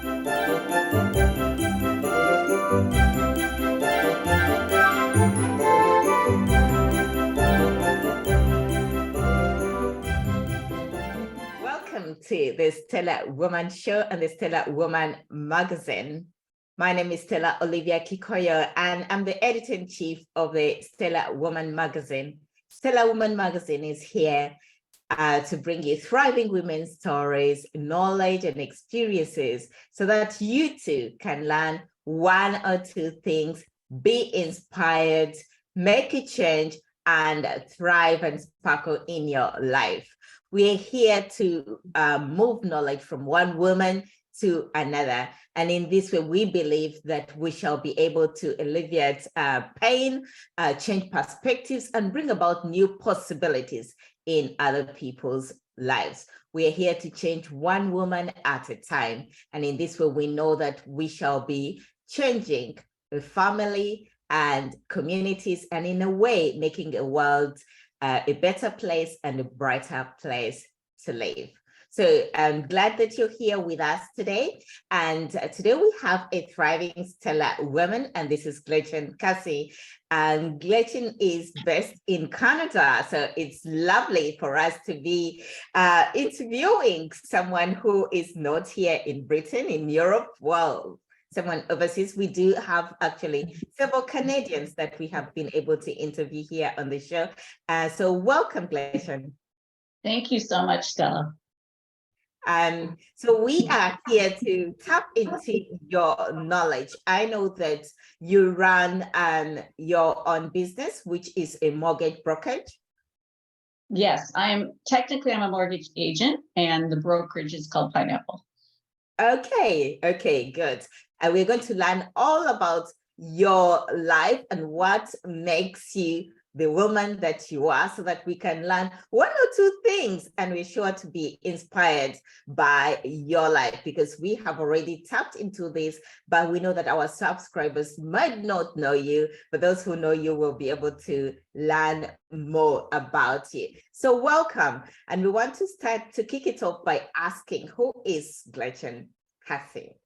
Welcome to the Stellar Woman Show and the Stellar Woman Magazine. My name is Stella Olivia Kikoyo, and I'm the editor-in-chief of the Stellar Woman Magazine. Stellar Woman Magazine is here to bring you thriving women's stories, knowledge, and experiences so that you too can learn one or two things, be inspired, make a change, and thrive and sparkle in your life. We're here to move knowledge from one woman to another. And in this way, we believe that we shall be able to alleviate pain, change perspectives, and bring about new possibilities in other people's lives. We are here to change one woman at a time. And in this way, we know that we shall be changing a family and communities, and in a way, making a world a better place and a brighter place to live. So I'm glad that you're here with us today. And today we have a thriving stellar woman, and this is Gretchen Casey. And Gretchen is based in Canada. So it's lovely for us to be interviewing someone who is not here in Britain, in Europe. Well, someone overseas. We do have actually several Canadians that we have been able to interview here on the show. So welcome, Gretchen. Thank you so much, Stella. So we are here to tap into your knowledge. I know that you run your own business, which is a mortgage brokerage. Yes, I'm a mortgage agent, and the brokerage is called Pineapple. Okay, good. And we're going to learn all about your life and what makes you the woman that you are, so that we can learn one or two things, and we're sure to be inspired by your life, because we have already tapped into this, but we know that our subscribers might not know you, but those who know you will be able to learn more about you. So welcome. And we want to start to kick it off by asking, who is Gretchen Casey?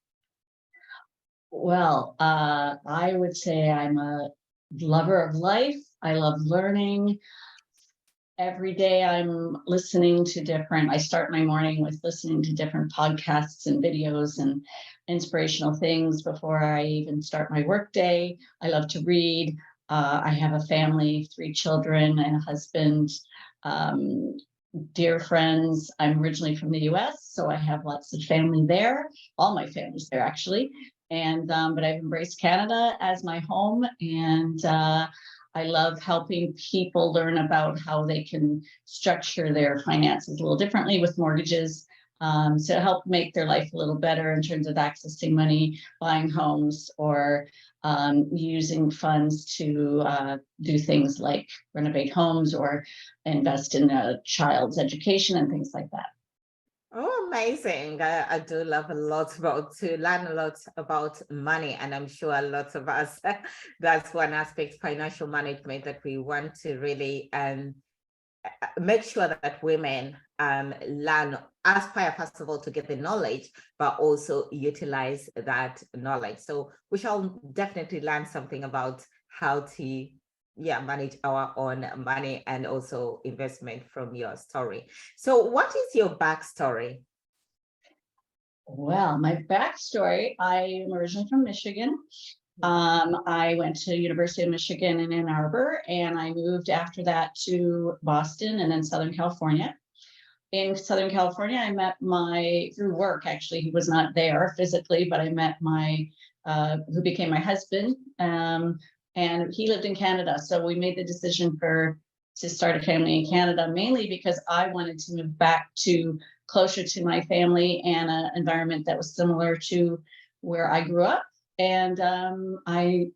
Well, I would say I'm a lover of life. I love learning. Every day I'm listening to I start my morning with listening to different podcasts and videos and inspirational things before I even start my work day. I love to read. I have a family, 3 children and a husband, dear friends. I'm originally from the US, so I have lots of family there. All my family's there, actually. And but I've embraced Canada as my home, and I love helping people learn about how they can structure their finances a little differently with mortgages, to help make their life a little better in terms of accessing money, buying homes, or using funds to do things like renovate homes or invest in a child's education and things like that. Oh, amazing. I do love to learn a lot about money. And I'm sure a lot of us, that's one aspect, financial management, that we want to really make sure that women learn, aspire, first of all, to get the knowledge, but also utilize that knowledge. So we shall definitely learn something about how to manage our own money and also investment from your story. So what is your backstory? Well, my backstory, I am originally from Michigan. I went to University of Michigan in Ann Arbor, and I moved after that to Boston and then Southern California. In Southern California, I met through work, actually. He was not there physically, but I met who became my husband. And he lived in Canada. So we made the decision to start a family in Canada, mainly because I wanted to move back to closer to my family and an environment that was similar to where I grew up. And I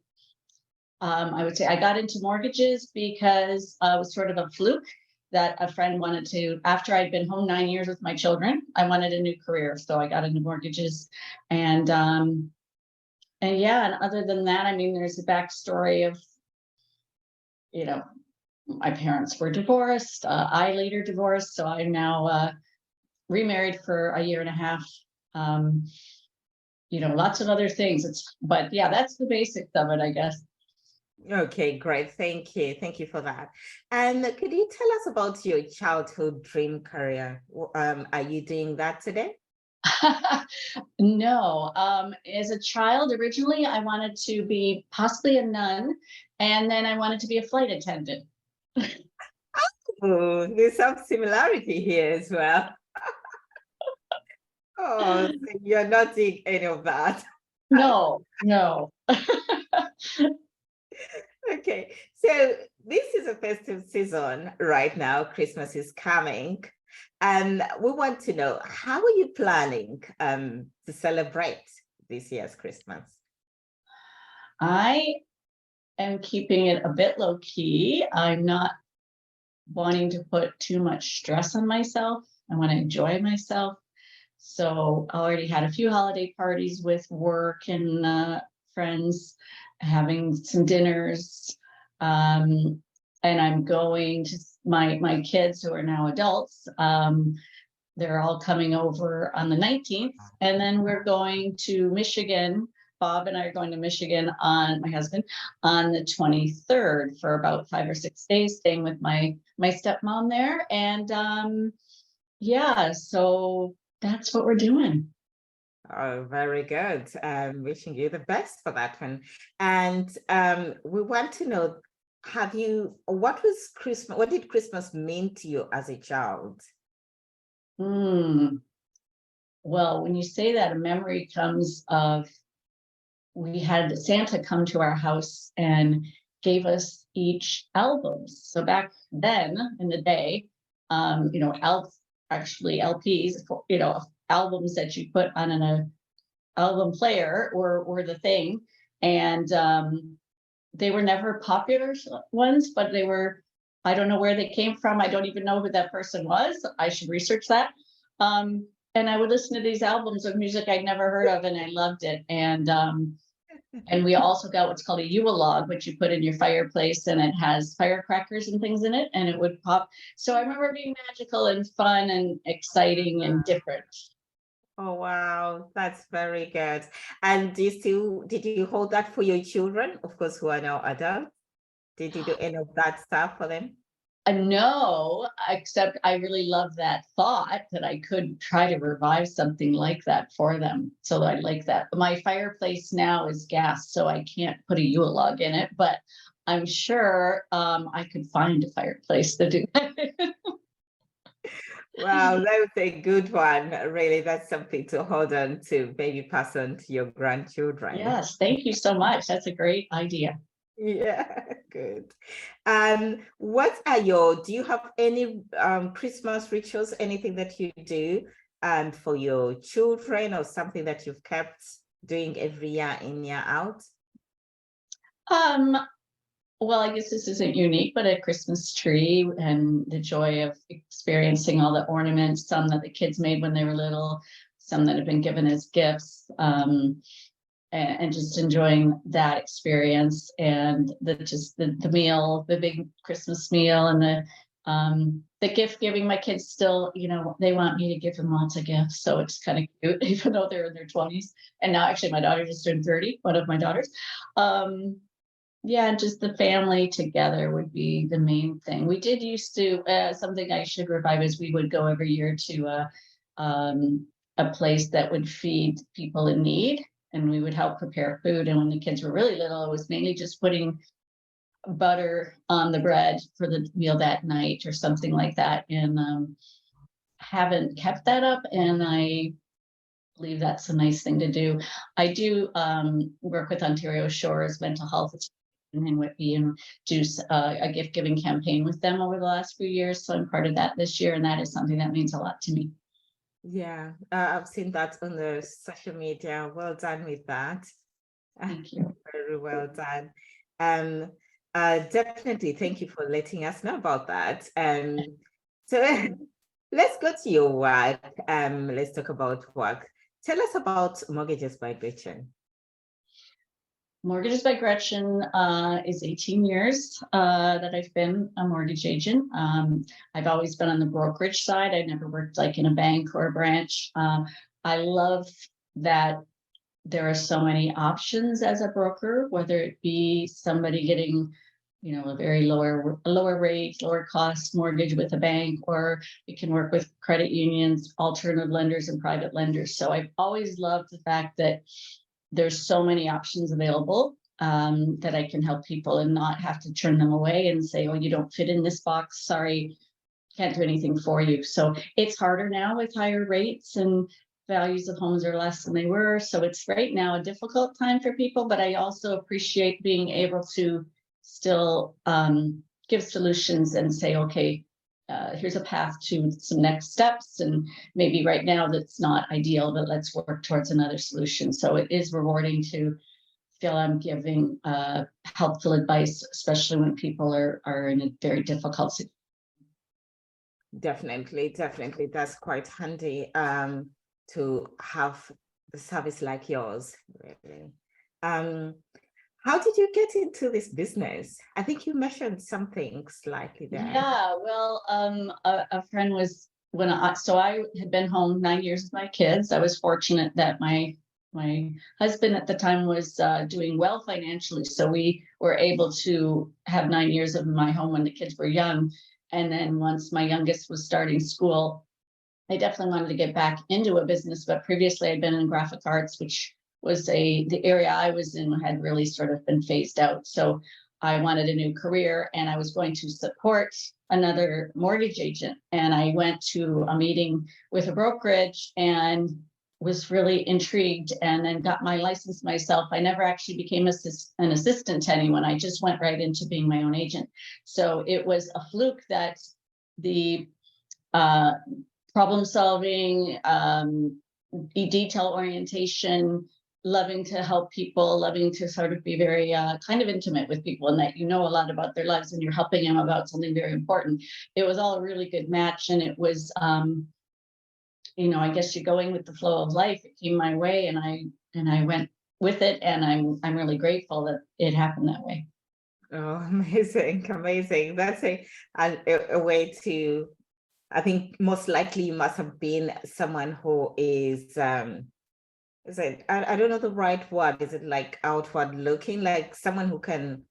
would say I got into mortgages because it was sort of a fluke that a friend wanted to, after I'd been home 9 years with my children, I wanted a new career. So I got into mortgages. And other than that, I mean, there's a backstory of, my parents were divorced. I later divorced. So I'm now remarried for a year and a half. lots of other things. But yeah, that's the basics of it, I guess. Okay, great. Thank you. Thank you for that. And could you tell us about your childhood dream career? Are you doing that today? No, as a child, originally I wanted to be possibly a nun, and then I wanted to be a flight attendant. Oh, there's some similarity here as well. Oh, so you're not doing any of that. No, no. Okay, so this is a festive season right now. Christmas is coming, and we want to know, how are you planning to celebrate this year's Christmas? I am keeping it a bit low key. I'm not wanting to put too much stress on myself. I want to enjoy myself. So I already had a few holiday parties with work and friends, having some dinners. And I'm going to my kids who are now adults. They're all coming over on the 19th. And then we're going to Michigan. Bob and I are going to Michigan my husband, on the 23rd for about 5 or 6 days, staying with my stepmom there. And yeah, so that's what we're doing. Oh, very good. Wishing you the best for that one. And we want to know, what did Christmas mean to you as a child? Well, when you say that, a memory comes of, we had Santa come to our house and gave us each albums. So back then in the day, actually LPs, albums that you put on an album player were the thing. And they were never popular ones, but they were, I don't know where they came from. I don't even know who that person was. I should research that. And I would listen to these albums of music I'd never heard of, and I loved it. And we also got what's called a Yule log, which you put in your fireplace, and it has firecrackers and things in it, and it would pop. So I remember it being magical and fun and exciting and different. Oh, wow, that's very good. And did you hold that for your children, of course, who are now adults? Did you do any of that stuff for them? No, except I really love that thought that I could try to revive something like that for them. So I like that. My fireplace now is gas, so I can't put a Yule log in it, but I'm sure I could find a fireplace to do that. Wow, that was a good one. Really, that's something to hold on to, maybe pass on to your grandchildren. Yes, thank you so much. That's a great idea. Yeah, good. Do you have any Christmas rituals, anything that you do for your children, or something that you've kept doing every year in, year out? Um, well, I guess this isn't unique, but a Christmas tree and the joy of experiencing all the ornaments, some that the kids made when they were little, some that have been given as gifts. And just enjoying that experience, and the meal, the big Christmas meal, and the gift giving. My kids still, they want me to give them lots of gifts, so it's kind of cute, even though they're in their 20s. And now actually my daughter just turned 30, one of my daughters. Yeah, just the family together would be the main thing. We did used to, something I should revive is we would go every year to a place that would feed people in need, and we would help prepare food. And when the kids were really little, it was mainly just putting butter on the bread for the meal that night or something like that. And haven't kept that up, and I believe that's a nice thing to do. I do work with Ontario Shores Mental Health in Whitby, and do a gift giving campaign with them over the last few years. So I'm part of that this year, and that is something that means a lot to me. Yeah, I've seen that on the social media. Well done with that. Thank you. Very well done. Definitely, thank you for letting us know about that. So let's go to your work. Let's talk about work. Tell us about Mortgages by Gretchen. Mortgages by Gretchen is 18 years that I've been a mortgage agent. I've always been on the brokerage side. I never worked like in a bank or a branch. I love that there are so many options as a broker, whether it be somebody getting, a very lower rate, lower cost mortgage with a bank, or we can work with credit unions, alternative lenders, and private lenders. So I've always loved the fact that there's so many options available, that I can help people and not have to turn them away and say, oh, you don't fit in this box. Sorry, can't do anything for you. So it's harder now with higher rates, and values of homes are less than they were. So it's right now a difficult time for people, but I also appreciate being able to still give solutions and say, okay, here's a path to some next steps. And maybe right now that's not ideal, but let's work towards another solution. So it is rewarding to feel I'm giving helpful advice, especially when people are in a very difficult situation. Definitely, that's quite handy to have a service like yours, really. How did you get into this business? I think you mentioned something slightly there. Yeah, well, a friend was so I had been home 9 years with my kids. I was fortunate that my husband at the time was doing well financially, so we were able to have 9 years of my home when the kids were young. And then once my youngest was starting school, I definitely wanted to get back into a business. But previously, I'd been in graphic arts, which was the area I was in had really sort of been phased out. So I wanted a new career, and I was going to support another mortgage agent. And I went to a meeting with a brokerage and was really intrigued, and then got my license myself. I never actually became an assistant to anyone. I just went right into being my own agent. So it was a fluke that the problem solving, detail orientation, loving to help people, loving to sort of be very kind of intimate with people, and that a lot about their lives and you're helping them about something very important. It was all a really good match, and it was I guess you're going with the flow of life. It came my way, and I went with it, and I'm really grateful that it happened that way. Oh, amazing. That's a way to, I think most likely you must have been someone who is I don't know the right word. Is it like outward looking, like someone who can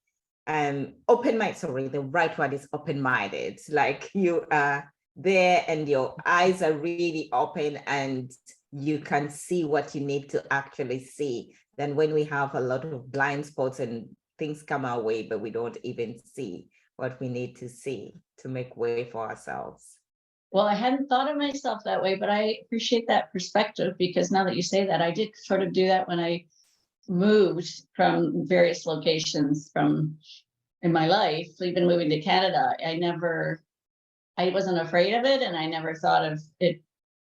open-minded? Sorry, the right word is open-minded. Like you are there and your eyes are really open and you can see what you need to actually see. Then when we have a lot of blind spots and things come our way, but we don't even see what we need to see to make way for ourselves. Well, I hadn't thought of myself that way, but I appreciate that perspective, because now that you say that, I did sort of do that when I moved from various locations in my life, even moving to Canada. I wasn't afraid of it, and I never thought of it.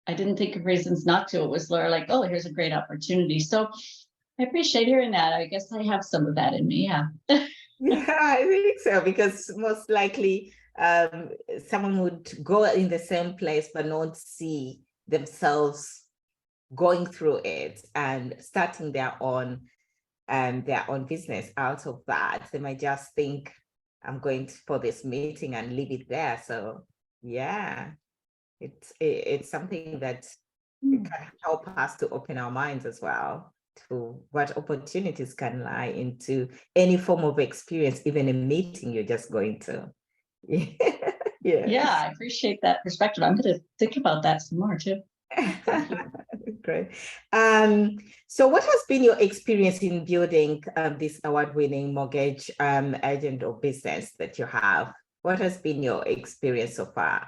I didn't think of reasons not to. It was like, oh, here's a great opportunity. So I appreciate hearing that. I guess I have some of that in me. Yeah. Yeah, I think so, because most likely someone would go in the same place but not see themselves going through it and starting their own business out of that. They might just think, I'm going for this meeting and leave it there. So yeah, it's something that it can help us to open our minds as well to what opportunities can lie into any form of experience, even a meeting you're just going to. Yeah, I appreciate that perspective. I'm going to think about that some more too. Great. So what has been your experience in building this award-winning mortgage agent or business that you have? What has been your experience so far?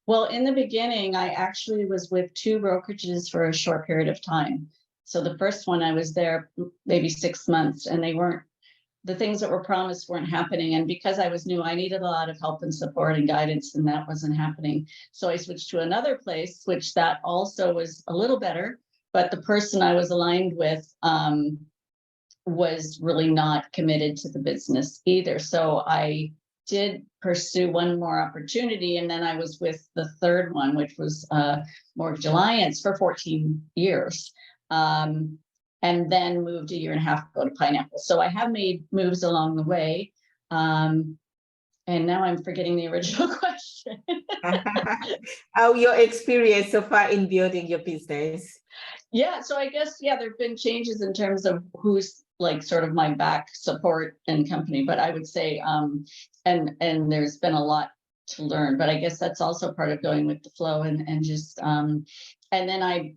Well, in the beginning, I actually was with two brokerages for a short period of time. So the first one, I was there maybe 6 months, and the things that were promised weren't happening. And because I was new, I needed a lot of help and support and guidance, and that wasn't happening. So I switched to another place, which that also was a little better, but the person I was aligned with was really not committed to the business either. So I did pursue one more opportunity, and then I was with the third one, which was Mortgage Alliance, for 14 years. And then moved a year and a half ago to Pineapple. So I have made moves along the way. And now I'm forgetting the original question. How your experience so far in building your business? Yeah, so I guess, yeah, there've been changes in terms of who's like sort of my back support and company, but I would say, and there's been a lot to learn, but I guess that's also part of going with the flow and just, and then I,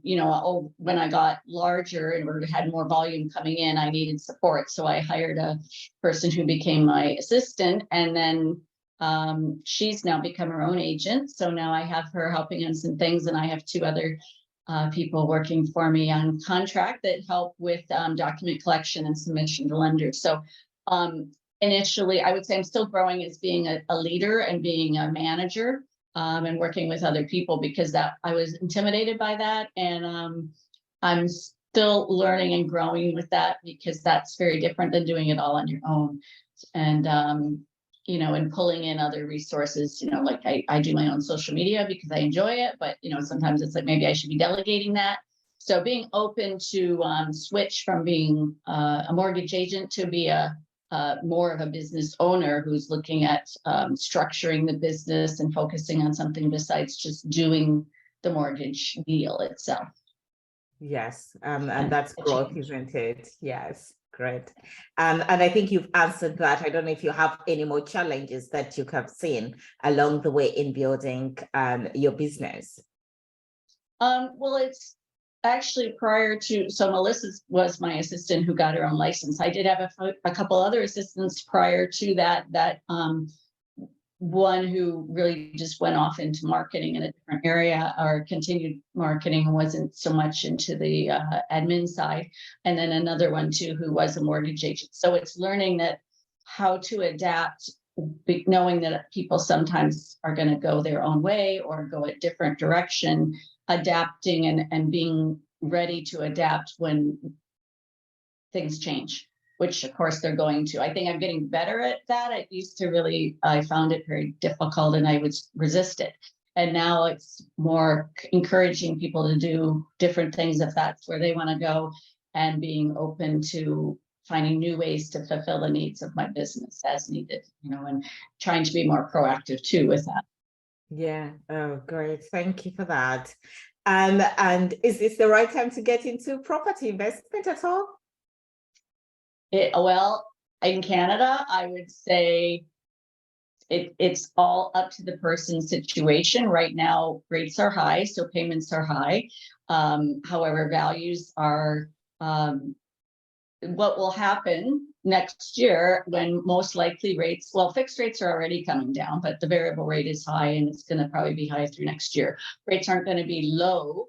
when I got larger and or had more volume coming in, I needed support. So I hired a person who became my assistant, and then she's now become her own agent. So now I have her helping on some things, and I have two other people working for me on contract that help with document collection and submission to lenders. So initially, I would say I'm still growing as being a leader and being a manager and working with other people, because that I was intimidated by that. And I'm still learning and growing with that, because that's very different than doing it all on your own. And and pulling in other resources, like I do my own social media because I enjoy it, but, sometimes it's like, maybe I should be delegating that. So being open to switch from being a mortgage agent to be a more of a business owner who's looking at structuring the business and focusing on something besides just doing the mortgage deal itself. Yes, and that's growth, isn't it? Yes. Great. And I think you've answered that. I don't know if you have any more challenges that you have seen along the way in building your business. Well, it's actually prior to, so Melissa was my assistant who got her own license. I did have a couple other assistants prior to that, one who really just went off into marketing in a different area, or continued marketing, wasn't so much into the admin side. And then another one too, who was a mortgage agent. So it's learning that how to adapt, knowing that people sometimes are going to go their own way or go a different direction, adapting and being ready to adapt when things change, which of course they're going to. I think I'm getting better at that. I found it very difficult and I would resist it. And now it's more encouraging people to do different things if that's where they want to go, and being open to finding new ways to fulfill the needs of my business as needed, and trying to be more proactive too with that. Yeah. Oh, great. Thank you for that. And is this the right time to get into property investment at all? Well, in Canada, I would say it's all up to the person's situation. Right now, rates are high, so payments are high. However, values are what will happen next year, when most likely fixed rates are already coming down, but the variable rate is high, and it's going to probably be high through next year. Rates aren't going to be low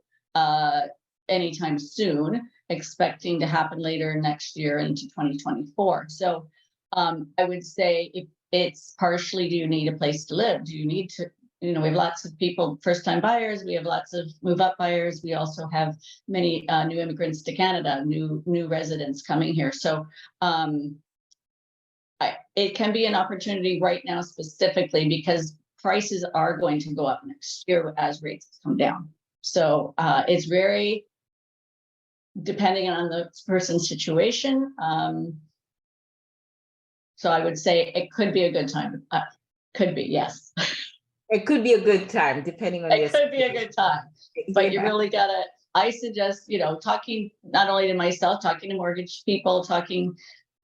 anytime soon, expecting to happen later next year into 2024. So I would say, if it's partially, do you need a place to live? Do you need to, we have lots of people, first-time buyers, we have lots of move-up buyers. We also have many new immigrants to Canada, new residents coming here. So it can be an opportunity right now, specifically because prices are going to go up next year as rates come down. So it's very depending on the person's situation. So I would say it could be a good time. Could be, yes. It could be a good time, depending on it could be a good time, but you really gotta, I suggest, talking not only to myself, talking to mortgage people, talking,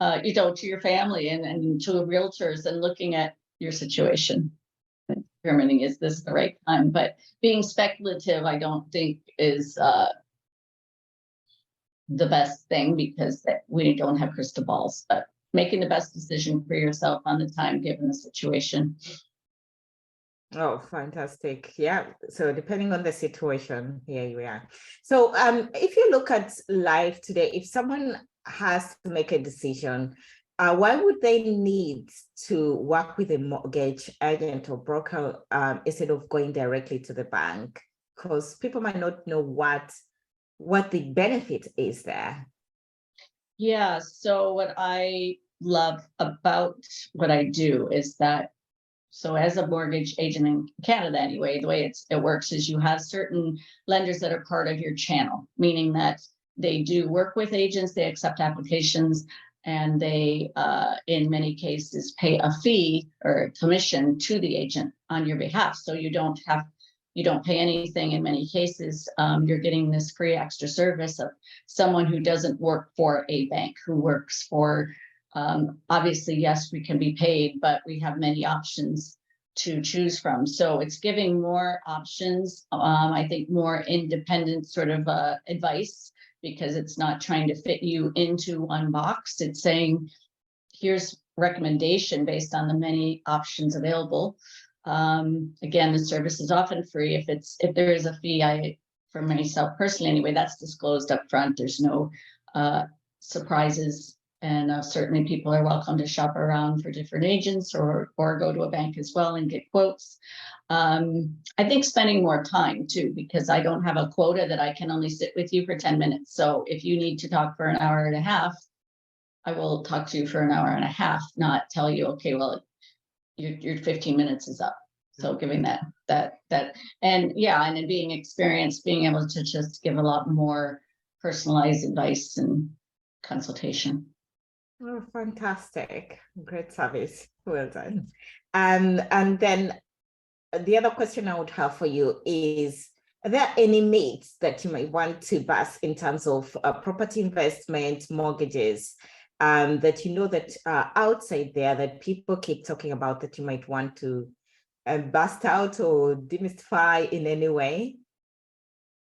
to your family and to realtors, and looking at your situation, determining, is this the right time? But being speculative, I don't think is the best thing, because we don't have crystal balls, but making the best decision for yourself on the time, given the situation. Oh, fantastic. Yeah. So depending on the situation, here you are. So if you look at life today, if someone has to make a decision, why would they need to work with a mortgage agent or broker instead of going directly to the bank? Because people might not know what the benefit is there. Yeah. So what I love about what I do is that, so as a mortgage agent in Canada, anyway, the way it works is you have certain lenders that are part of your channel, meaning that they do work with agents, they accept applications, and they, in many cases, pay a fee or a commission to the agent on your behalf. So you don't have you don't pay anything in many cases. You're getting this free extra service of someone who doesn't work for a bank, who works for, obviously, yes, we can be paid, but we have many options to choose from. So it's giving more options, I think more independent sort of advice, because it's not trying to fit you into one box. It's saying, here's recommendation based on the many options available. Again, the service is often free. If there is a fee, for myself personally anyway, that's disclosed up front. There's no surprises. And certainly people are welcome to shop around for different agents or go to a bank as well and get quotes. I think spending more time too, because I don't have a quota that I can only sit with you for 10 minutes. So if you need to talk for an hour and a half, I will talk to you for an hour and a half, not tell you, okay, well, your 15 minutes is up. So giving that, and yeah, and then being experienced, being able to just give a lot more personalized advice and consultation. Oh, fantastic. Great service. Well done. And then the other question I would have for you is, are there any myths that you might want to bust in terms of property investment, mortgages, that you know that are outside there that people keep talking about that you might want to bust out or demystify in any way?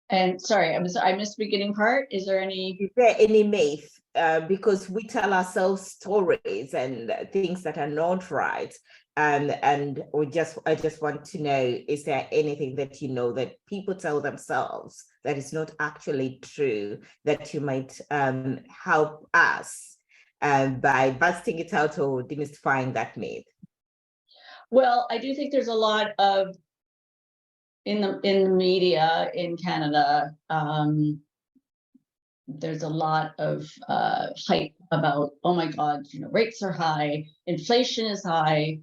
And sorry, I missed the beginning part. Is there any myth? Because we tell ourselves stories and things that are not right. And I just want to know, is there anything that you know that people tell themselves that is not actually true that you might help us by busting it out or demystifying that myth? Well, I do think there's a lot of in the media in Canada. There's a lot of hype about, oh my God, rates are high, inflation is high,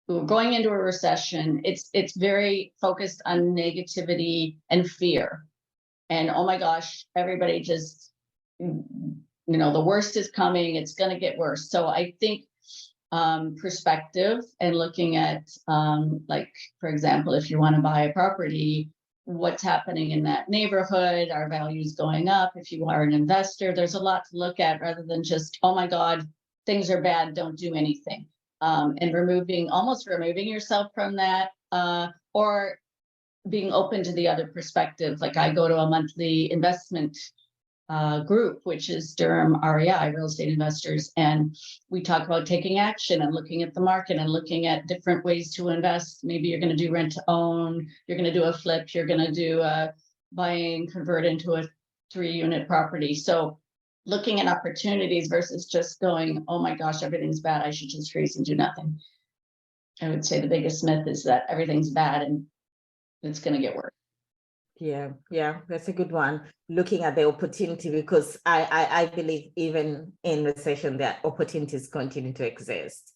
we're going into a recession. It's very focused on negativity and fear. And oh my gosh, everybody just, the worst is coming, it's going to get worse. So I think perspective and looking at, like, for example, if you want to buy a property, what's happening in that neighborhood, are values going up? If you are an investor, there's a lot to look at rather than just, oh my God, things are bad, don't do anything. And almost removing yourself from that, or being open to the other perspective. Like I go to a monthly investment group, which is Durham REI, Real Estate Investors, and we talk about taking action and looking at the market and looking at different ways to invest. Maybe you're going to do rent to own, you're going to do a flip, you're going to do a buy and convert into a 3-unit property. So looking at opportunities versus just going, oh my gosh, everything's bad, I should just freeze and do nothing. I would say the biggest myth is that everything's bad and it's going to get worse. Yeah, that's a good one. Looking at the opportunity, because I believe even in recession that opportunities continue to exist.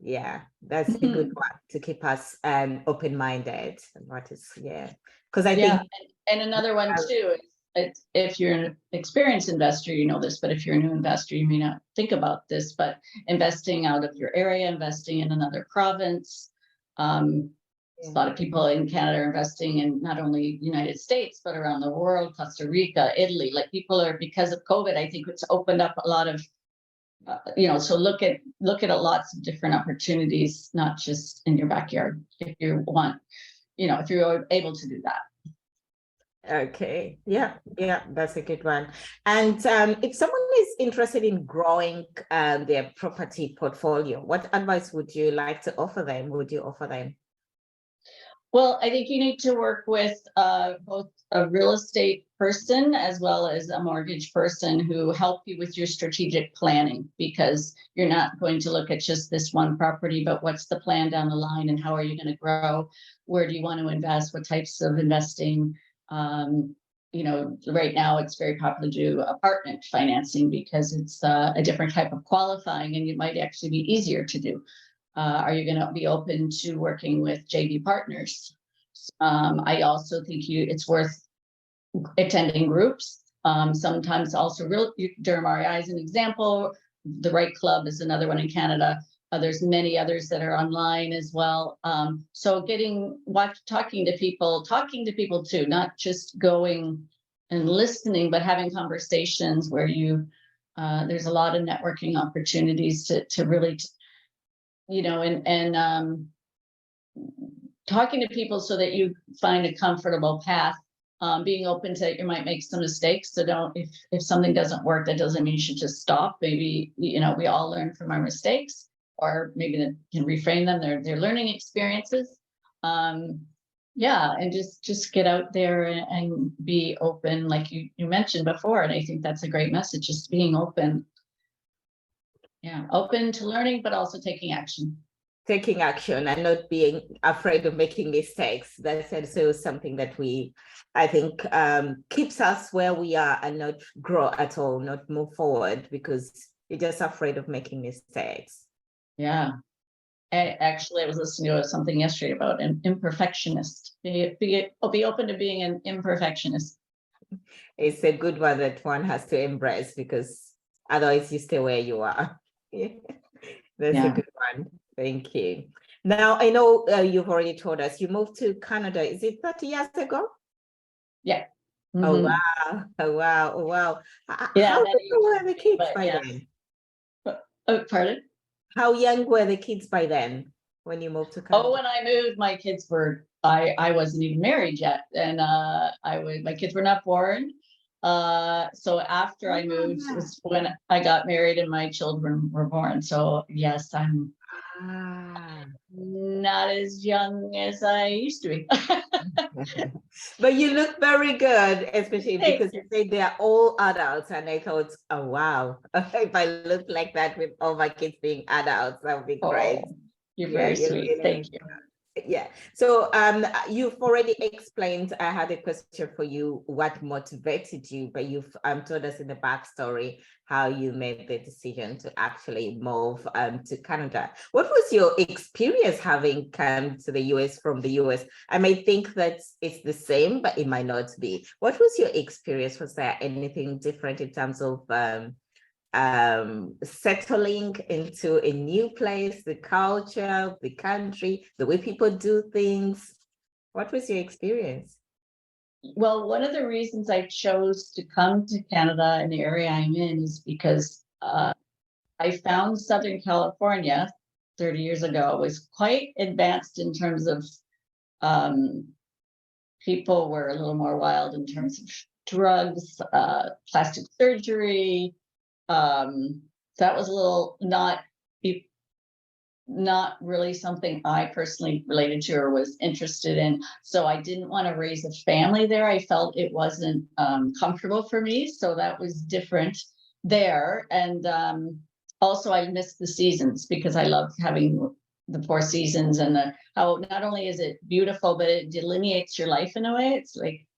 Yeah, that's a good one to keep us open-minded. Because I think, and another one too, it's if you're an experienced investor, you know this, but if you're a new investor, you may not think about this, but investing out of your area, investing in another province. A lot of people in Canada are investing in not only United States, but around the world, Costa Rica, Italy. Like people are, because of COVID, I think it's opened up a lot of, so look at lots of different opportunities, not just in your backyard, if you want, if you're able to do that. Okay, yeah, that's a good one. And if someone is interested in growing their property portfolio, what advice would you like to offer them? Well, I think you need to work with both a real estate person as well as a mortgage person who help you with your strategic planning, because you're not going to look at just this one property, but what's the plan down the line and how are you going to grow? Where do you want to invest? What types of investing? Right now it's very popular to do apartment financing because it's a different type of qualifying and it might actually be easier to do. Are you going to be open to working with JV partners? I also think it's worth attending groups. Sometimes also Durham REI is an example. The Right Club is another one in Canada. There's many others that are online as well. So talking to people too, not just going and listening, but having conversations where there's a lot of networking opportunities to really, and talking to people so that you find a comfortable path. Being open to you might make some mistakes. So if something doesn't work, that doesn't mean you should just stop. Maybe, we all learn from our mistakes, or maybe that can reframe them. They're learning experiences. And just get out there and be open, like you mentioned before. And I think that's a great message, just being open. Yeah, open to learning, but also taking action. Taking action and not being afraid of making mistakes. That's also something that I think keeps us where we are and not grow at all, not move forward, because you're just afraid of making mistakes. Yeah. Actually, I was listening to something yesterday about an imperfectionist. Be open to being an imperfectionist. It's a good one that one has to embrace, because otherwise you stay where you are. That's a good one. Thank you. Now, I know you've already told us you moved to Canada. Is it 30 years ago? Yeah. Mm-hmm. Oh, wow. Oh, wow. Oh, wow. Yeah, how young were the kids by then? Oh, pardon? How young were the kids by then when you moved to Canada? Oh, when I moved, my kids were, I wasn't even married yet. And my kids were not born. So after I moved was when I got married and my children were born. So yes, I'm not as young as I used to be. But you look very good, especially because you say they're all adults. And I thought, oh, wow, if I look like that with all my kids being adults, that would be great. You're very sweet. Really, thank you. Yeah. So you've already explained, I had a question for you, what motivated you, but you've told us in the backstory how you made the decision to actually move to Canada. What was your experience having come to the US from the US? I may think that it's the same, but it might not be. What was your experience? Was there anything different in terms of settling into a new place, the culture, the country, the way people do things? What was your experience? Well, one of the reasons I chose to come to Canada and the area I'm in is because I found Southern California 30 years ago was quite advanced in terms of people were a little more wild in terms of drugs, plastic surgery. That was a little not really something I personally related to or was interested in. So I didn't want to raise a family there. I felt it wasn't comfortable for me. So that was different there. And also I missed the seasons because I loved having the 4 seasons and how not only is it beautiful, but it delineates your life in a way.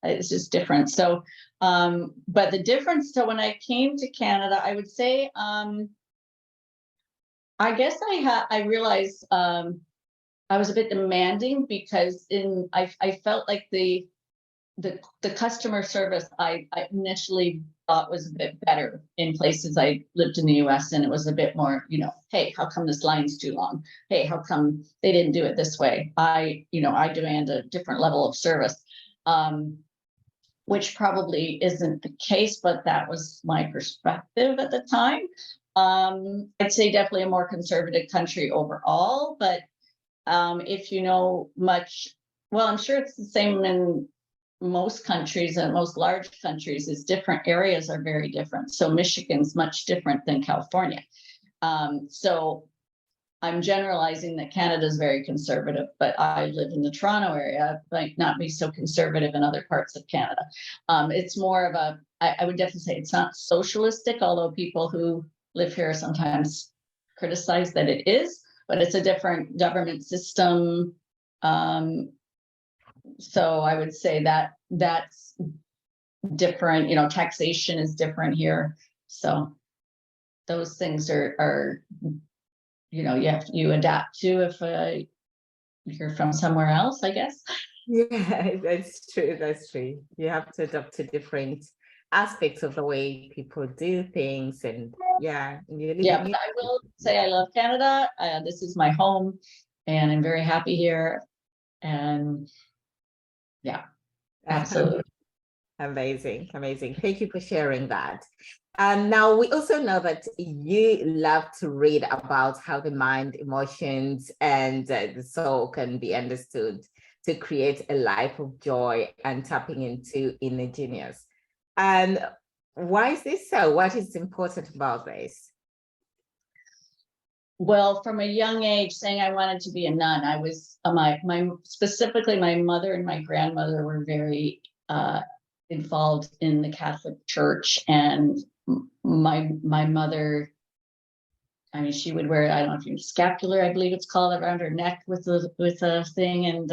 It's just different. So, but the difference, so when I came to Canada, I would say, I guess I realized I was a bit demanding because I felt like the customer service I initially thought was a bit better in places I lived in the US, and it was a bit more, hey, how come this line's too long? Hey, how come they didn't do it this way? I demand a different level of service, which probably isn't the case, but that was my perspective at the time. I'd say definitely a more conservative country overall, but if you know much, well, I'm sure it's the same in most countries and most large countries, is different areas are very different. So Michigan's much different than California. So I'm generalizing that Canada is very conservative, but I live in the Toronto area, might not be so conservative in other parts of Canada. It's more of I would definitely say it's not socialistic, although people who live here sometimes criticize that it is, but it's a different government system. So I would say that that's different, taxation is different here. So those things are you adapt to if you're from somewhere else, I guess. Yeah, that's true. You have to adapt to different aspects of the way people do things, and yeah, Yeah, but I will say I love Canada. This is my home, and I'm very happy here. And yeah, absolutely. Amazing, amazing. Thank you for sharing that. And now we also know that you love to read about how the mind, emotions, and the soul can be understood to create a life of joy and tapping into inner genius. And why is this so? What is important about this? Well, from a young age, saying I wanted to be a nun, I was specifically my mother and my grandmother were very involved in the Catholic Church, and my mother, I mean, she would wear, I don't know if you scapular, I believe it's called, around her neck with a thing, and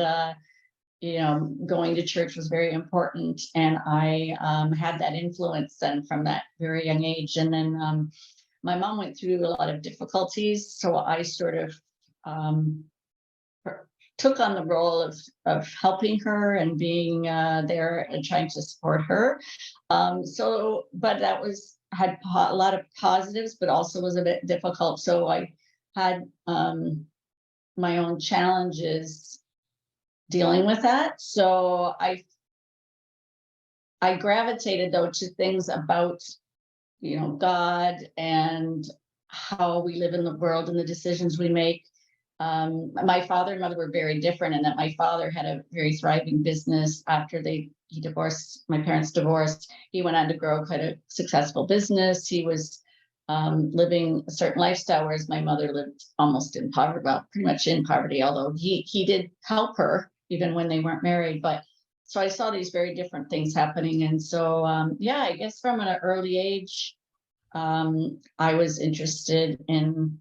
you know, going to church was very important, and I had that influence then from that very young age. And then my mom went through a lot of difficulties, so I sort of took on the role of helping her and being there and trying to support her. But that had a lot of positives, but also was a bit difficult. So I had my own challenges dealing with that. So I gravitated though to things about, you know, God and how we live in the world and the decisions we make. My father and mother were very different, in that my father had a very thriving business after he divorced, my parents divorced. He went on to grow quite a successful business. He was living a certain lifestyle, whereas my mother lived almost in poverty, well, pretty much in poverty, although he did help her even when they weren't married. But so I saw these very different things happening. And so, yeah, I guess from an early age, I was interested in,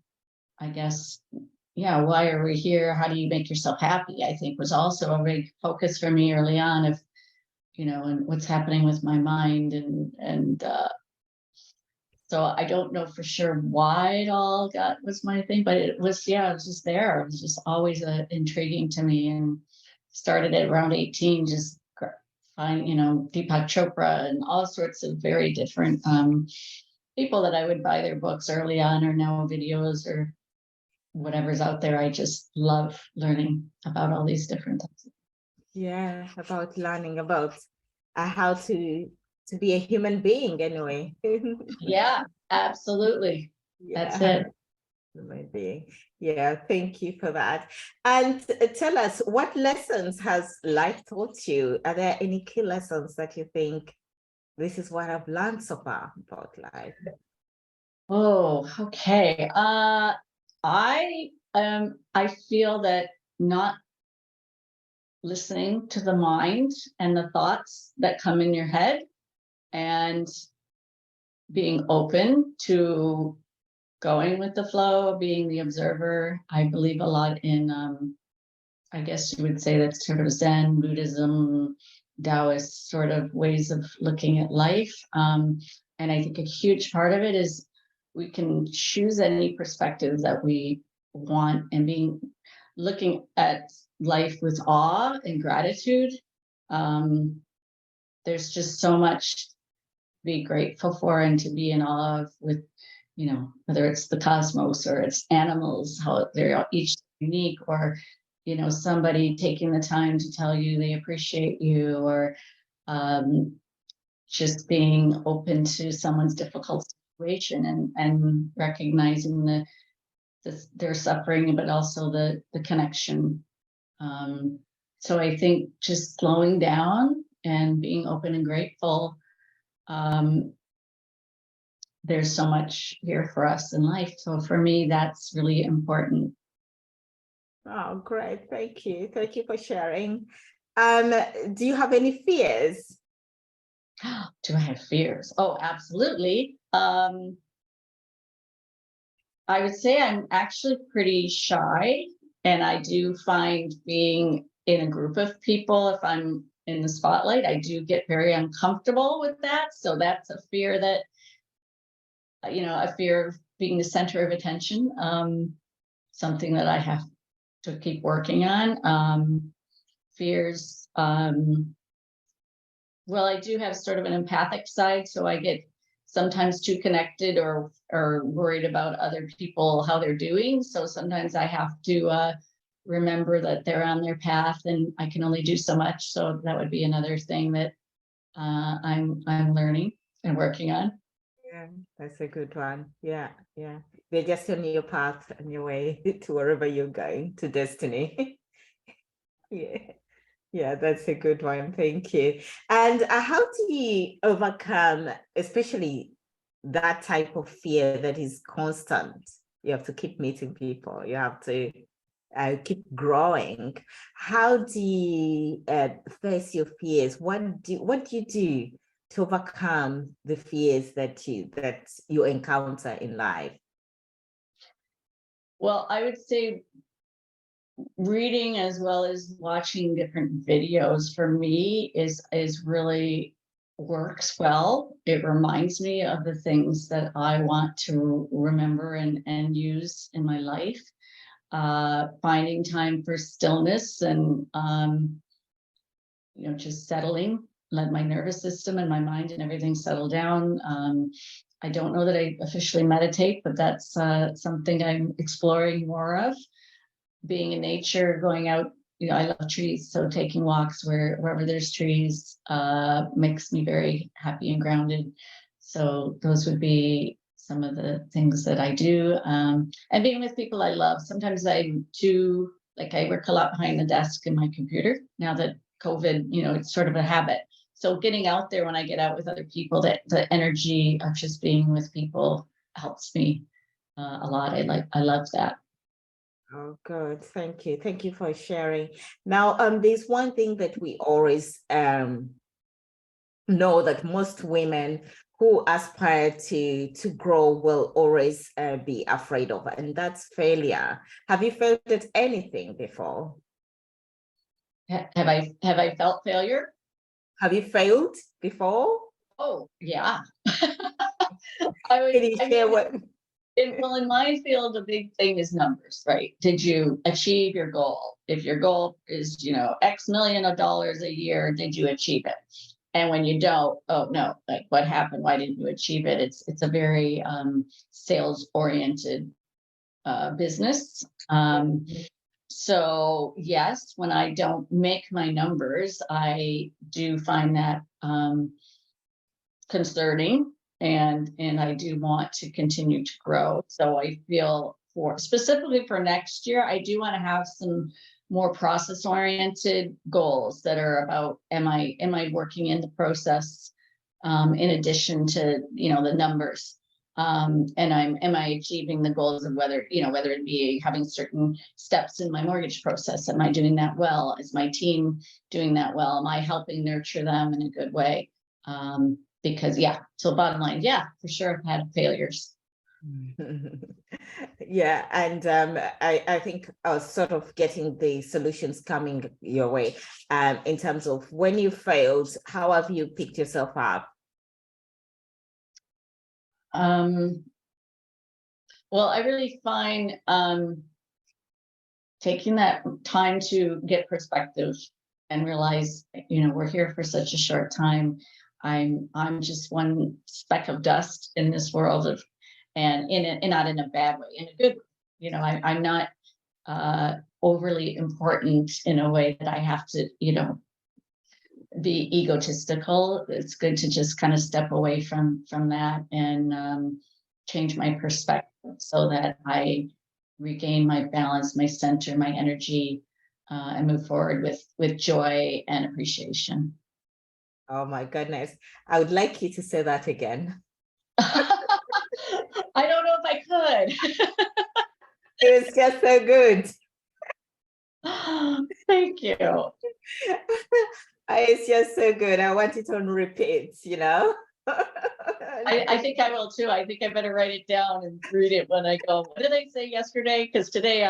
I guess, yeah, why are we here? How do you make yourself happy? I think was also a big focus for me early on, of, you know, and what's happening with my mind. And so I don't know for sure why it all was my thing, but it was, yeah, it was just there. It was just always intriguing to me, and started at around 18, just find, you know, Deepak Chopra and all sorts of very different people that I would buy their books early on, or now videos or whatever's out there. I just love learning about all these different things. Yeah, about learning about how to be a human being anyway. Yeah, absolutely. Yeah, That's it. human being. Yeah, thank you for that. And tell us, what lessons has life taught you? Are there any key lessons that you think, this is what I've learned so far about life? Oh, okay. I feel that not listening to the mind and the thoughts that come in your head, and being open to going with the flow, being the observer. I believe a lot in, I guess you would say that's sort of Zen, Buddhism, Taoist sort of ways of looking at life. And I think a huge part of it is we can choose any perspective that we want, and looking at life with awe and gratitude. There's just so much to be grateful for and to be in awe of, with, you know, whether it's the cosmos or it's animals, how they're each unique, or, you know, somebody taking the time to tell you they appreciate you, or just being open to someone's difficult situation, and recognizing their suffering, but also the connection. So I think just slowing down and being open and grateful. There's so much here for us in life. So for me, that's really important. Oh, great. Thank you. Thank you for sharing. Do you have any fears? Do I have fears? Oh, absolutely. I would say I'm actually pretty shy, and I do find being in a group of people, if I'm in the spotlight, I do get very uncomfortable with that. So that's a fear that, you know, a fear of being the center of attention, something that I have to keep working on. Fears, Well, I do have sort of an empathic side, so I get sometimes too connected or worried about other people, how they're doing. So sometimes I have to remember that they're on their path and I can only do so much. So that would be another thing that I'm learning and working on. Yeah, that's a good one. Yeah, yeah. They're just on your path and your way to wherever you're going, to destiny. Yeah. Yeah, that's a good one. Thank you. And how do you overcome, especially that type of fear that is constant? You have to keep meeting people. You have to keep growing. How do you face your fears? What do you do to overcome the fears that you encounter in life? Well, I would say reading as well as watching different videos for me is really works well. It reminds me of the things that I want to remember and use in my life. Finding time for stillness and just settling, let my nervous system and my mind and everything settle down. I don't know that I officially meditate, but that's something I'm exploring more of. Being in nature, going out, I love trees, so taking walks wherever there's trees makes me very happy and grounded. So those would be some of the things that I do. And being with people I love. Sometimes I'm too, like, I work a lot behind the desk in my computer now that COVID, it's sort of a habit. So getting out there, when I get out with other people, that the energy of just being with people helps me a lot. I love that. Oh, good. Thank you. Thank you for sharing. Now, there's one thing that we always know that most women who aspire to grow will always be afraid of, and that's failure. Have you failed at anything before? Have I felt failure? Have you failed before? Oh, yeah. Can you I share mean, what? in my field, the big thing is numbers, right? Did you achieve your goal? If your goal is, X million of dollars a year, did you achieve it? And when you don't, oh no, like, what happened? Why didn't you achieve it? It's a very sales oriented business. So yes, when I don't make my numbers, I do find that concerning, and I do want to continue to grow. So I feel, for specifically for next year, I do want to have some more process oriented goals that are about, am I working in the process in addition to the numbers, and am I achieving the goals of whether it be having certain steps in my mortgage process? Am I doing that well? Is my team doing that well? Am I helping nurture them in a good way? Because so bottom line, for sure I've had failures. Yeah, and I think sort of getting the solutions coming your way. In terms of when you failed, how have you picked yourself up? Well, I really find taking that time to get perspective and realize, we're here for such a short time. I'm just one speck of dust in this world of, and not in a bad way, in a good way. I'm not overly important in a way that I have to, be egotistical. It's good to just kind of step away from that and change my perspective so that I regain my balance, my center, my energy, and move forward with joy and appreciation. Oh my goodness. I would like you to say that again. I don't know if I could. It was just so good. Thank you. It's just so good. I want it on repeat, I think I will too. I think I better write it down and read it when I go, what did I say yesterday? Because today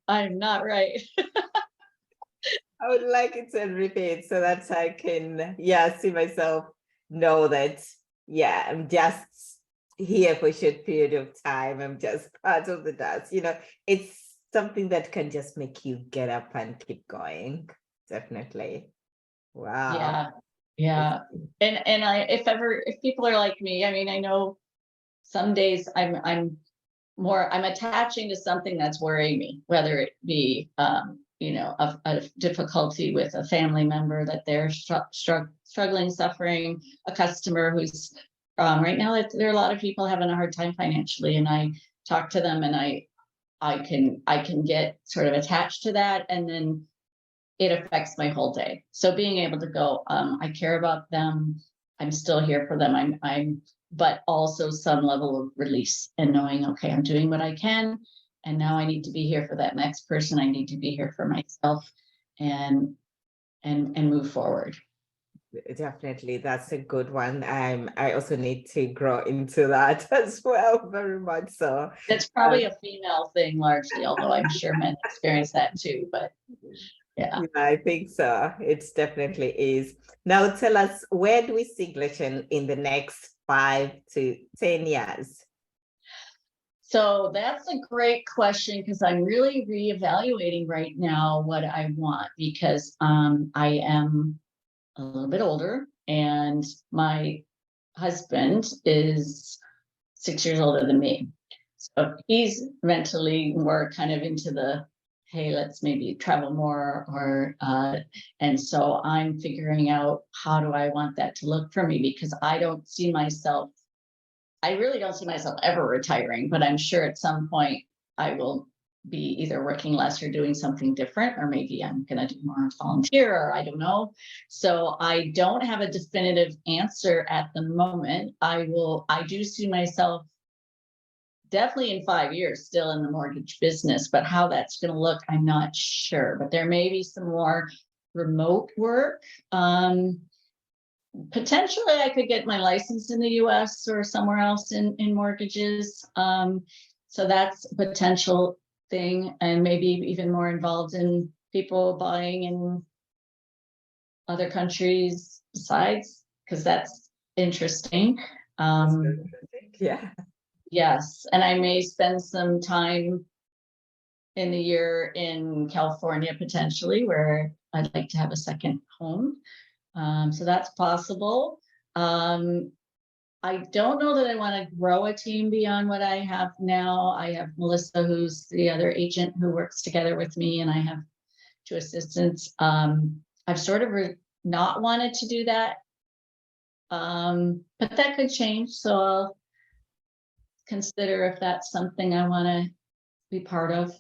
I'm not right. I would like it to repeat so that I can, see myself, know that, I'm just here for a short period of time. I'm just part of the dance. It's something that can just make you get up and keep going. Definitely. Wow. Yeah. Yeah. And if people are like me, I mean, I know some days I'm attaching to something that's worrying me, whether it be, a difficulty with a family member that they're struggling, suffering, a customer who's, right now there are a lot of people having a hard time financially, and I talk to them, and I can get sort of attached to that, and then it affects my whole day. So being able to go, I care about them. I'm still here for them. But also some level of release and knowing, okay, I'm doing what I can. And now I need to be here for that next person. I need to be here for myself and move forward. Definitely, that's a good one. I also need to grow into that as well, very much so. It's probably a female thing largely, although I'm sure men experience that too. But yeah. Yeah, I think so. It definitely is. Now tell us, where do we see Gretchen in the next 5 to 10 years? So that's a great question, because I'm really reevaluating right now what I want, because I am a little bit older, and my husband is 6 years older than me. So he's mentally more kind of into the, hey, let's maybe travel more, or and so I'm figuring out, how do I want that to look for me, because I really don't see myself ever retiring, but I'm sure at some point I will be either working less or doing something different, or maybe I'm going to do more volunteer, or I don't know. So I don't have a definitive answer at the moment. I do see myself definitely in 5 years still in the mortgage business, but how that's going to look, I'm not sure. But there may be some more remote work. Potentially I could get my license in the US or somewhere else in mortgages. So that's a potential thing, and maybe even more involved in people buying in other countries besides, because that's interesting. Yeah. Yes, and I may spend some time in the year in California potentially, where I'd like to have a second home. So that's possible. I don't know that I want to grow a team beyond what I have now. I have Melissa, who's the other agent who works together with me, and I have 2 assistants. I've sort of not wanted to do that, but that could change. So I'll consider if that's something I want to be part of.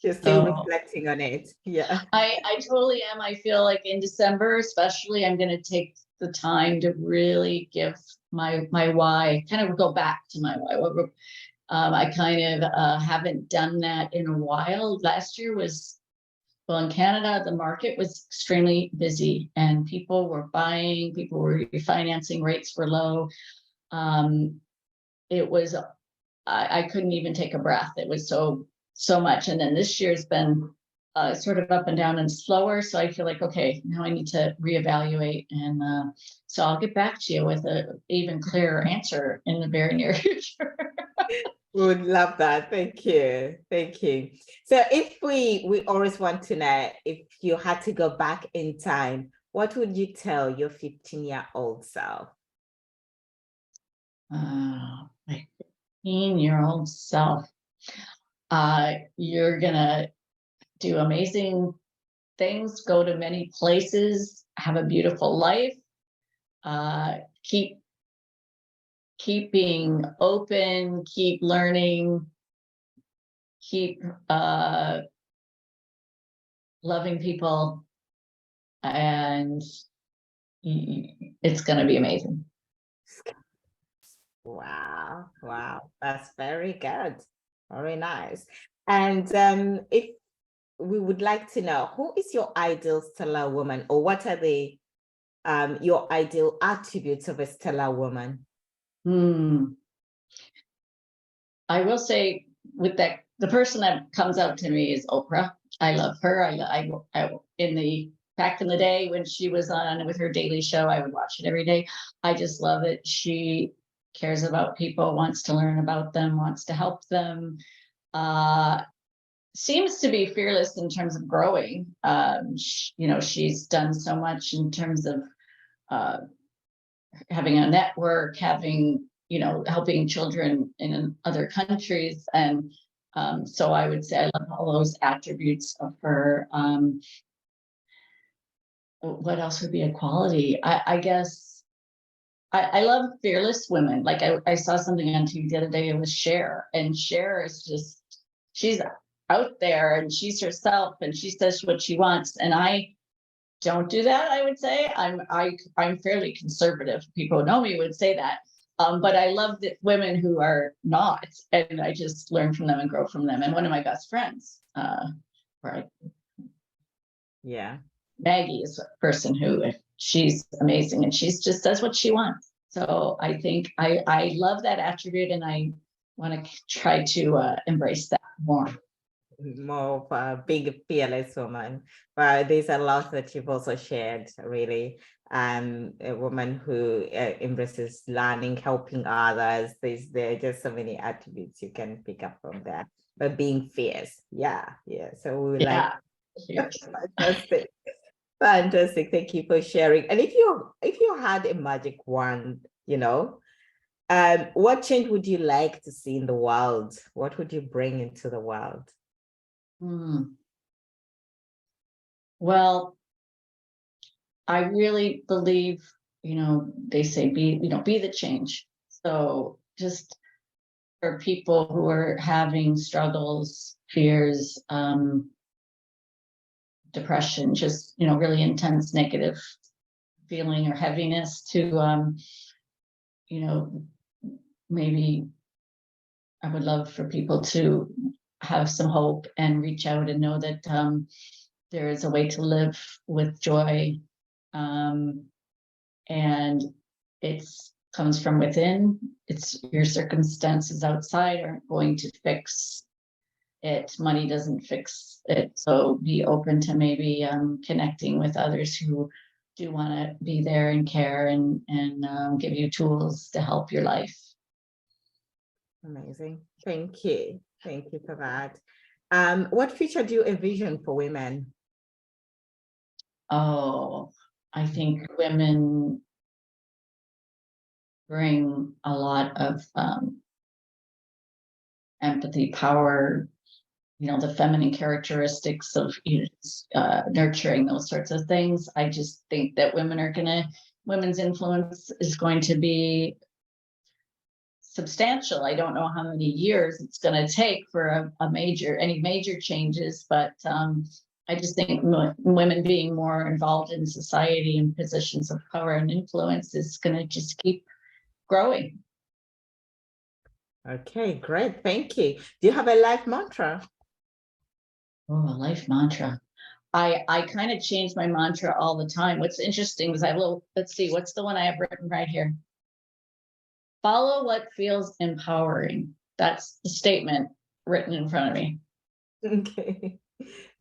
You're still reflecting on it. Yeah. I totally am. I feel like in December, especially, I'm going to take the time to really give my why, kind of go back to my why. I kind of haven't done that in a while. Last year was, well, in Canada, the market was extremely busy, and people were buying, people were refinancing, rates were low. It was, I couldn't even take a breath. It was so much. And then this year's been sort of up and down and slower. So I feel like, okay, now I need to reevaluate. And so I'll get back to you with an even clearer answer in the very near future. Would love that. Thank you. Thank you. So if we always want to know, if you had to go back in time, what would you tell your 15-year-old self? My 15-year-old self. You're gonna do amazing things, go to many places, have a beautiful life, keep being open, keep learning, keep loving people, and it's going to be amazing. Wow. That's very good. Very nice. And if we would like to know, who is your ideal stellar woman, or what are the your ideal attributes of a stellar woman? I will say, with that, the person that comes out to me is Oprah. I love her. I back in the day when she was on with her daily show, I would watch it every day. I just love it. She cares about people, wants to learn about them, wants to help them. seems to be fearless in terms of growing. She's done so much in terms of uh, having a network, having, helping children in other countries. And so I would say I love all those attributes of her. What else would be a quality? I guess I love fearless women. Like I saw something on TV the other day, it was Cher, and Cher is just, she's out there and she's herself and she says what she wants. And I don't do that. I would say I'm fairly conservative. People who know me would say that. But I love the women who are not, and I just learn from them and grow from them. And one of my best friends, right, Yeah. Maggie, is a person who, she's amazing and she's just does what she wants. So I think I love that attribute, and I want to try to embrace that more. More of a big fearless woman. But there's a lot that you've also shared, really. A woman who embraces learning, helping others. There are just so many attributes you can pick up from that. But being fierce, yeah. So we like. Fantastic. Fantastic. Thank you for sharing. And if you had a magic wand, what change would you like to see in the world? What would you bring into the world? Well, I really believe, they say be the change. So just for people who are having struggles, fears, depression, just, really intense negative feeling or heaviness, to, maybe I would love for people to have some hope and reach out and know that there is a way to live with joy, and it comes from within. It's your circumstances outside aren't going to fix it. Money doesn't fix it. So be open to maybe connecting with others who do want to be there and care and give you tools to help your life. Amazing. Thank you. Thank you for that. What future do you envision for women? Oh, I think women bring a lot of empathy, power, the feminine characteristics of nurturing, those sorts of things. I just think that women's influence is going to be substantial. I don't know how many years it's going to take for any major changes, but I just think women being more involved in society and positions of power and influence is going to just keep growing. Okay, great. Thank you. Do you have a life mantra? Oh, a life mantra. I kind of change my mantra all the time. What's interesting is let's see, what's the one I have written right here? Follow what feels empowering. That's the statement written in front of me. Okay.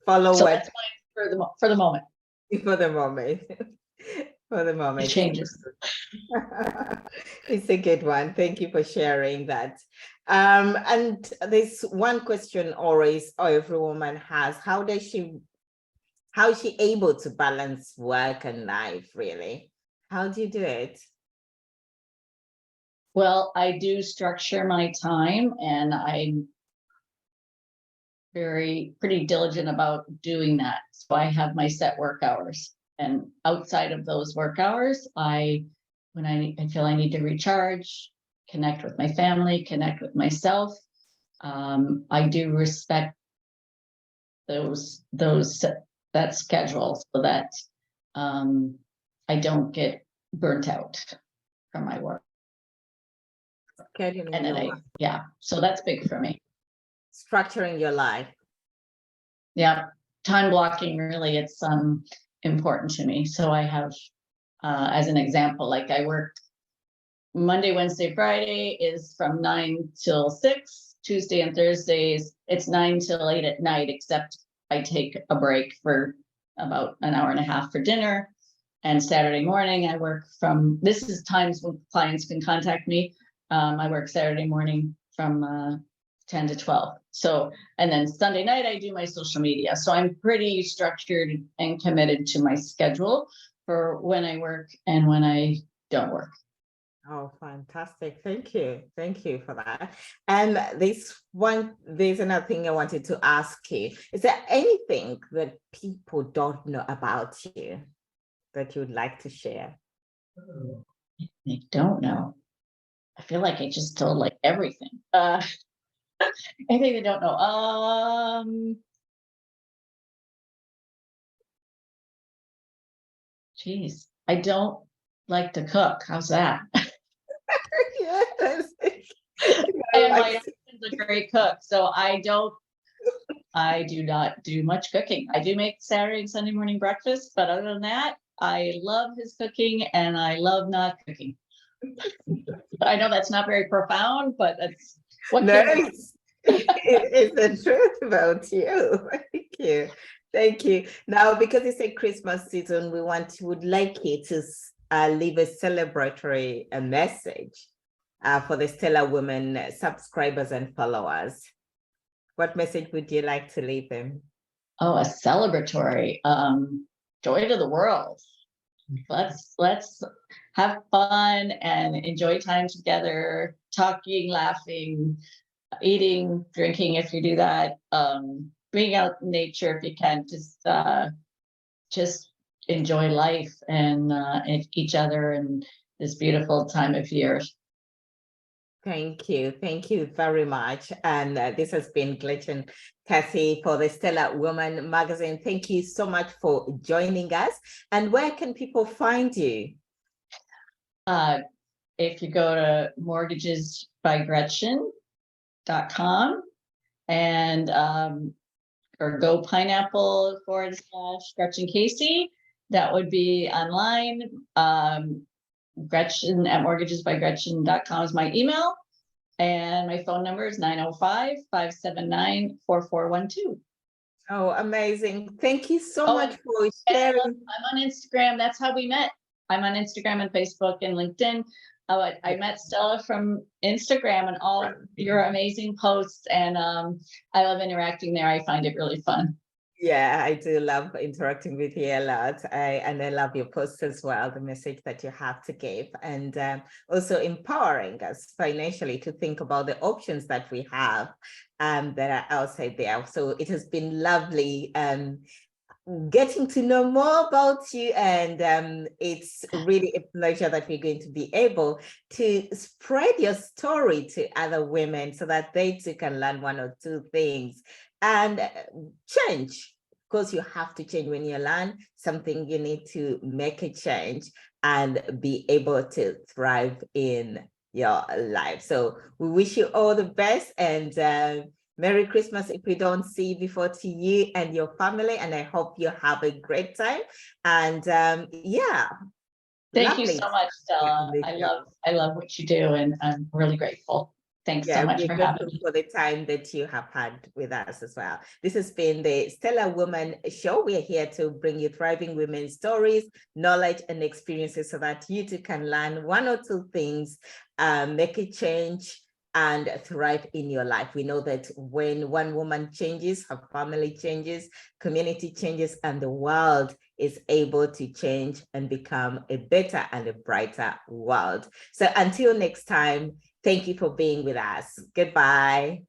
Follow so what? That's mine for the moment. For the moment. For the moment. It changes. It's a good one. Thank you for sharing that. And there's one question always every woman has: how is she able to balance work and life, really? How do you do it? Well, I do structure my time, and I'm pretty diligent about doing that. So I have my set work hours, and outside of those work hours, when I feel I need to recharge, connect with my family, connect with myself. I do respect that schedule so that I don't get burnt out from my work. Scheduling and then so that's big for me. Structuring your life. Yeah, time blocking, really, it's important to me. So I have, as an example, like I work Monday, Wednesday, Friday is from 9 till 6. Tuesday and Thursdays, it's 9 till 8 at night, except I take a break for about an hour and a half for dinner. And Saturday morning, I work this is times when clients can contact me. I work Saturday morning from 10 to 12. So, and then Sunday night, I do my social media. So I'm pretty structured and committed to my schedule for when I work and when I don't work. Oh, fantastic. Thank you. Thank you for that. And there's another thing I wanted to ask you. Is there anything that people don't know about you that you'd like to share? I don't know. I feel like I just told like everything. Anything they don't know. Geez, I don't like to cook. How's that? Yes. And my husband's a great cook, so I do not do much cooking. I do make Saturday and Sunday morning breakfast, but other than that, I love his cooking and I love not cooking. I know that's not very profound, but that's what No, it's the truth about you. Thank you. Thank you. Now, because it's a Christmas season, would like you to leave a celebratory message for the Stellar Women subscribers and followers. What message would you like to leave them? Oh, a celebratory joy to the world. Let's have fun and enjoy time together, talking, laughing, eating, drinking if you do that, being out in nature if you can, just enjoy life and each other and this beautiful time of year. Thank you. Thank you very much. And this has been Gretchen Casey for the Stellar Woman magazine. Thank you so much for joining us. And where can people find you? If you go to mortgagesbygretchen.com and or go pineapple/Gretchen Casey, that would be online. Gretchen at mortgagesbygretchen.com is my email. And my phone number is 905-579-4412. Oh, amazing. Thank you so much for sharing. I'm on Instagram. That's how we met. I'm on Instagram and Facebook and LinkedIn. I met Stella from Instagram and all your amazing posts. And I love interacting there. I find it really fun. Yeah, I do love interacting with you a lot. And I love your posts as well, the message that you have to give, and also empowering us financially to think about the options that we have that are outside there. So it has been lovely getting to know more about you, and it's really a pleasure that we're going to be able to spread your story to other women so that they too can learn one or two things and change. Of course, you have to change. When you learn something, you need to make a change and be able to thrive in your life. So we wish you all the best, and Merry Christmas if we don't see before, to you and your family. And I hope you have a great time. And yeah. Thank you so much, Stella. I love what you do, and I'm really grateful. Thanks so much for having me. For the time that you have had with us as well. This has been the Stellar Woman Show. We are here to bring you thriving women's stories, knowledge, and experiences so that you too can learn one or two things, make a change, and thrive in your life. We know that when one woman changes, her family changes, community changes, and the world is able to change and become a better and a brighter world. So until next time, thank you for being with us. Goodbye.